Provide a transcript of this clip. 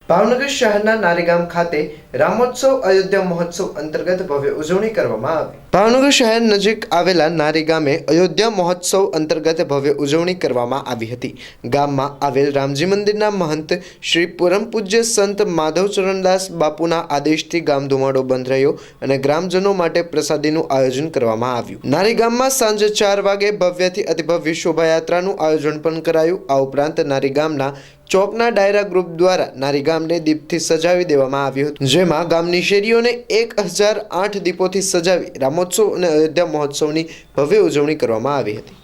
ભાવનગર શહેરના નારીગામ ખાતે રામોત્સવ અયોધ્યા મહોત્સવ અંતર્ગત ભવ્ય ઉજવણી કરવામાં આવી। ભાવનગર શહેર નજીક આવેલા નારી ગામે અયોધ્યા મહોત્સવ અંતર્ગત ભવ્ય ઉજવણી કરવામાં આવી હતી। ગામમાં આવેલ રામજી મંદિરના મહંત શ્રી પરમ પૂજ્ય સંત માધવચરણદાસ બાપુના આદેશથી ગામ ધુમાડો બંધ રહ્યો અને ગ્રામજનો માટે પ્રસાદીનું આયોજન કરવામાં આવ્યું। નારી ગામમાં સાંજે 4 વાગે ભવ્યથી અતિભવ્ય શોભાયાત્રાનું આયોજન પણ કરાયું। આ ઉપરાંત નારી ગામના ચોકના ડાયરા ગ્રુપ દ્વારા નારી ગામને દીપથી સજાવી દેવામાં આવ્યું હતું, જેમાં ગામની શેરીઓને 1008 દીપોથી સજાવી રામોત્સવ અને અયોધ્યા મહોત્સવની ભવ્ય ઉજવણી કરવામાં આવી હતી।